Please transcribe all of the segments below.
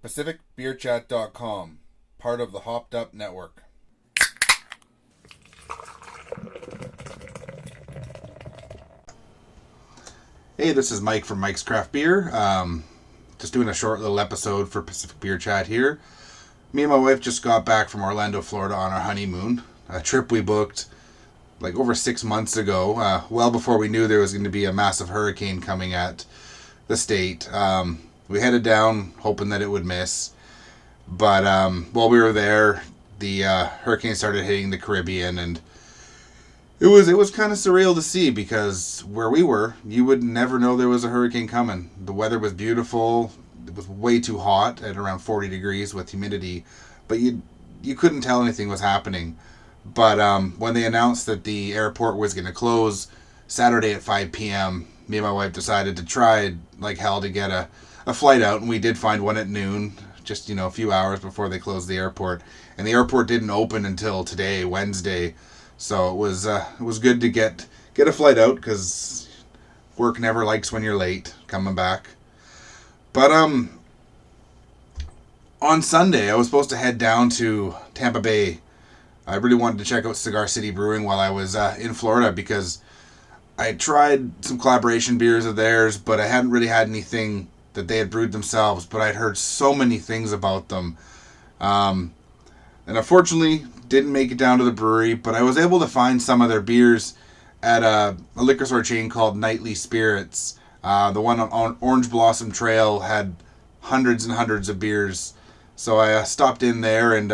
PacificBeerChat.com, part of the Hopped Up Network. Hey, this is Mike from Mike's Craft Beer. Just doing a short little episode for Pacific Beer Chat here. Me and my wife just got back from Orlando, Florida on our honeymoon. A trip we booked like over 6 months ago, well before we knew there was going to be a massive hurricane coming at the state. We headed down hoping that it would miss. But while we were there, the hurricane started hitting the Caribbean, and it was kind of surreal to see, because where we were, you would never know there was a hurricane coming. The weather was beautiful. It was way too hot at around 40 degrees with humidity, but you couldn't tell anything was happening. But when they announced that the airport was going to close Saturday at 5 p.m., me and my wife decided to try like hell to get a flight out, and we did find one at noon, just a few hours before they closed the airport. And the airport didn't open until today, Wednesday. So it was good to get a flight out, because work never likes when you're late coming back. But on Sunday I was supposed to head down to Tampa Bay. I really wanted to check out Cigar City Brewing while I was in Florida, because I tried some collaboration beers of theirs, but I hadn't really had anything that they had brewed themselves. But I'd heard so many things about them. And unfortunately, didn't make it down to the brewery, but I was able to find some of their beers at a liquor store chain called Nightly Spirits. The one on Orange Blossom Trail had hundreds and hundreds of beers. So I stopped in there and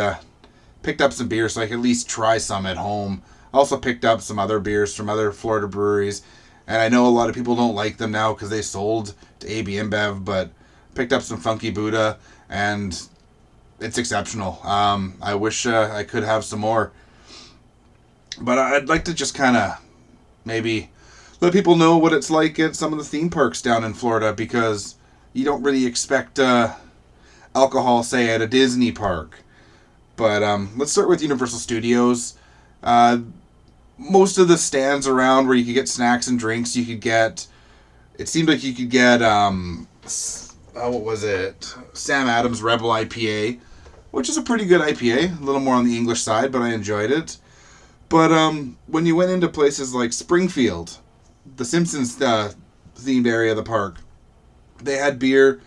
picked up some beers so I could at least try some at home. I also picked up some other beers from other Florida breweries. And I know a lot of people don't like them now because they sold to AB InBev, but picked up some Funky Buddha, and it's exceptional. I wish I could have some more. But I'd like to just kind of maybe let people know what it's like at some of the theme parks down in Florida, because you don't really expect alcohol, say, at a Disney park. But let's start with Universal Studios. Most of the stands around where you could get snacks and drinks, it seemed like you could get, what was it? Sam Adams Rebel IPA, which is a pretty good IPA, a little more on the English side, but I enjoyed it. But when you went into places like Springfield, the Simpsons themed area of the park, they had beer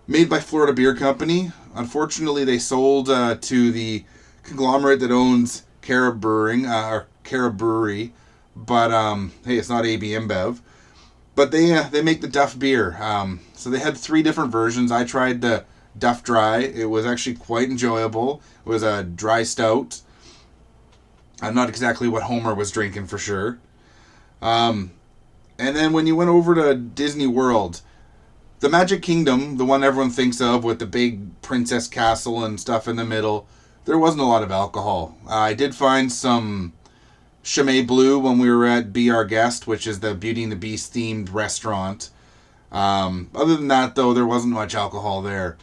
made by Florida Beer Company. Unfortunately, they sold to the conglomerate that owns Carib Brewing, or Carib Brewery, but hey, it's not AB InBev. But they make the Duff beer. So they had 3 different versions. I tried the Duff Dry. It was actually quite enjoyable. It was a dry stout. Not exactly what Homer was drinking for sure. And then when you went over to Disney World, the Magic Kingdom, the one everyone thinks of with the big princess castle and stuff in the middle, there wasn't a lot of alcohol. I did find some Chimay Blue when we were at Be Our Guest, which is the Beauty and the Beast themed restaurant. Other than that, though, there wasn't much alcohol there.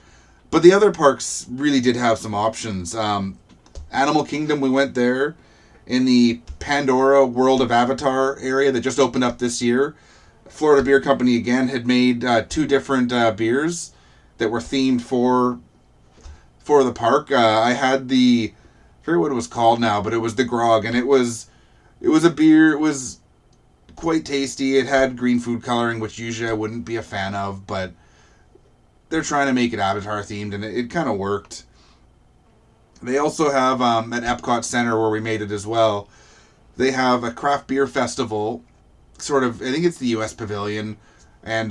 But the other parks really did have some options. Animal Kingdom, we went there. In the Pandora World of Avatar area that just opened up this year, Florida Beer Company again had made 2 different beers that were themed for the park. I had I forget what it was called now, but it was the Grog, and it was a beer. It was quite tasty. It had green food coloring, which usually I wouldn't be a fan of, but they're trying to make it Avatar themed, and it kind of worked. They also have at Epcot Center, where we made it as well, they have a craft beer festival, sort of, I think it's the U.S. Pavilion, and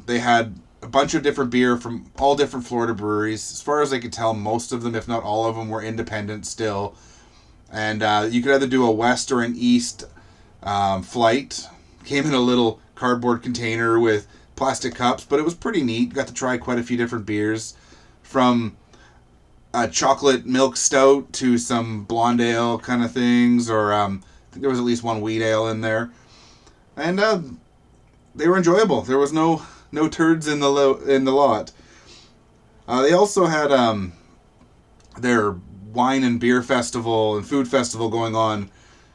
they had a bunch of different beer from all different Florida breweries. As far as I could tell, most of them, if not all of them, were independent still. And you could either do a west or an east flight. Came in a little cardboard container with plastic cups, but it was pretty neat. Got to try quite a few different beers, from a chocolate milk stout to some blonde ale kind of things, or I think there was at least one wheat ale in there. And they were enjoyable. There was no turds in the lot. They also had their wine and beer festival and food festival going on,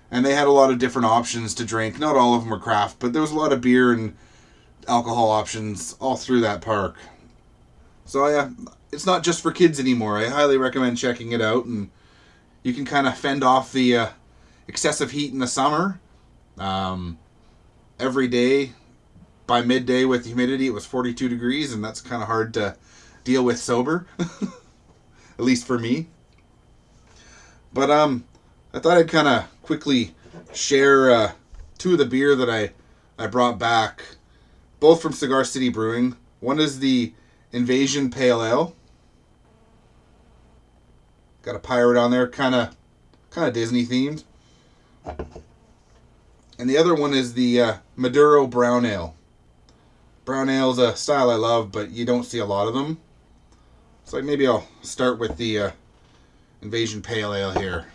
and they had a lot of different options to drink. Not all of them were craft, but there was a lot of beer and alcohol options all through that park. So yeah, it's not just for kids anymore. I highly recommend checking it out, and you can kind of fend off the excessive heat in the summer. Every day, by midday with humidity, it was 42 degrees, and that's kind of hard to deal with sober, at least for me. But I thought I'd kind of quickly share two of the beer that I brought back, both from Cigar City Brewing. One is the Invasion Pale Ale. Got a pirate on there, kind of Disney themed. And the other one is the Maduro Brown Ale. Brown ale is a style I love, but you don't see a lot of them. So maybe I'll start with the Invasion Pale Ale here.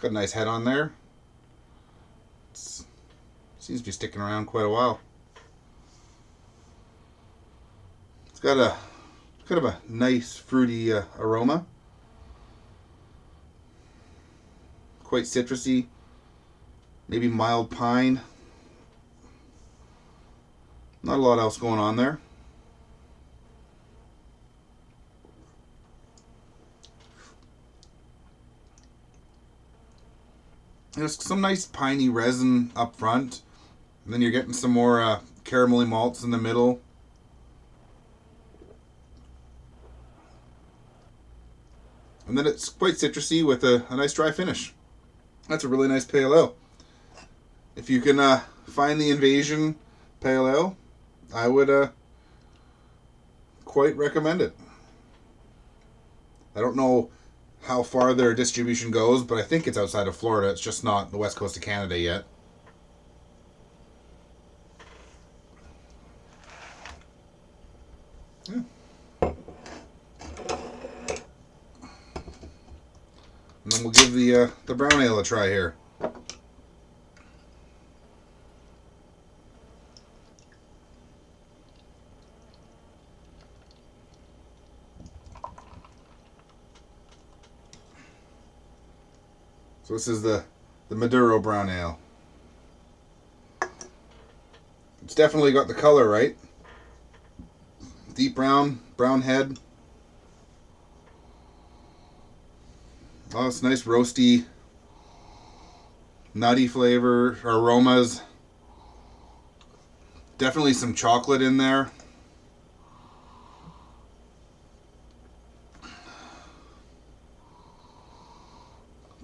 Got a nice head on there. Seems to be sticking around quite a while. It's got a kind of a nice fruity aroma. Quite citrusy. Maybe mild pine. Not a lot else going on there. There's some nice piney resin up front, and then you're getting some more caramelly malts in the middle. And then it's quite citrusy with a nice dry finish. That's a really nice pale ale. If you can find the Invasion Pale Ale, I would quite recommend it. I don't know how far their distribution goes, but I think it's outside of Florida. It's just not the west coast of Canada yet. Yeah. And then we'll give the brown ale a try here. So this is the Maduro Brown Ale. It's definitely got the color right. Deep brown head. Oh, it's nice roasty, nutty flavor, aromas. Definitely some chocolate in there.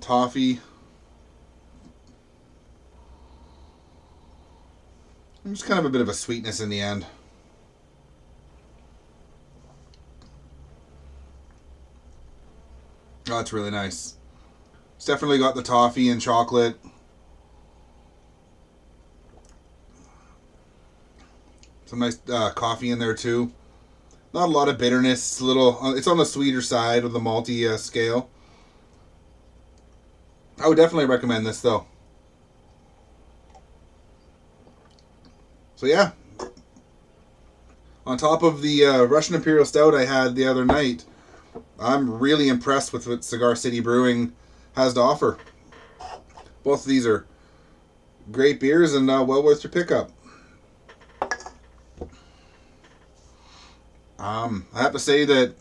Toffee. And just kind of a bit of a sweetness in the end. Oh, it's really nice. It's definitely got the toffee and chocolate. Some nice coffee in there too. Not a lot of bitterness. It's a little. It's on the sweeter side of the malty scale. I would definitely recommend this though. So yeah. On top of the Russian Imperial Stout I had the other night, I'm really impressed with what Cigar City Brewing has to offer. Both of these are great beers and well worth your pickup. I have to say that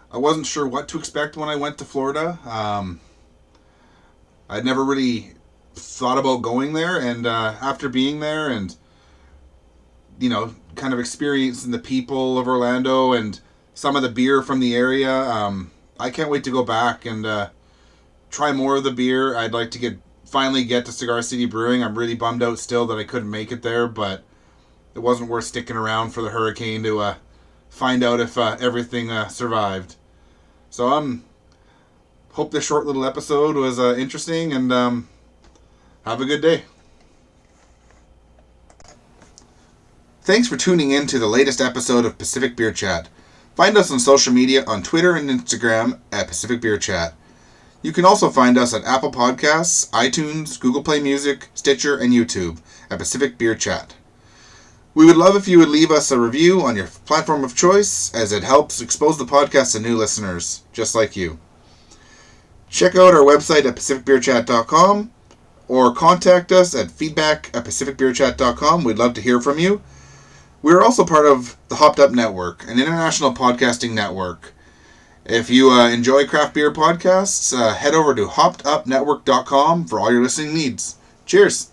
I wasn't sure what to expect when I went to Florida. I'd never really thought about going there, and after being there and, you know, kind of experiencing the people of Orlando and some of the beer from the area, I can't wait to go back and try more of the beer. I'd like to finally get to Cigar City Brewing. I'm really bummed out still that I couldn't make it there, but it wasn't worth sticking around for the hurricane to find out if everything survived. So hope this short little episode was interesting, and have a good day. Thanks for tuning in to the latest episode of Pacific Beer Chat. Find us on social media on Twitter and Instagram at Pacific Beer Chat. You can also find us at Apple Podcasts, iTunes, Google Play Music, Stitcher, and YouTube at Pacific Beer Chat. We would love if you would leave us a review on your platform of choice, as it helps expose the podcast to new listeners, just like you. Check out our website at pacificbeerchat.com or contact us at feedback@pacificbeerchat.com. We'd love to hear from you. We're also part of the Hopped Up Network, an international podcasting network. If you enjoy craft beer podcasts, head over to hoppedupnetwork.com for all your listening needs. Cheers!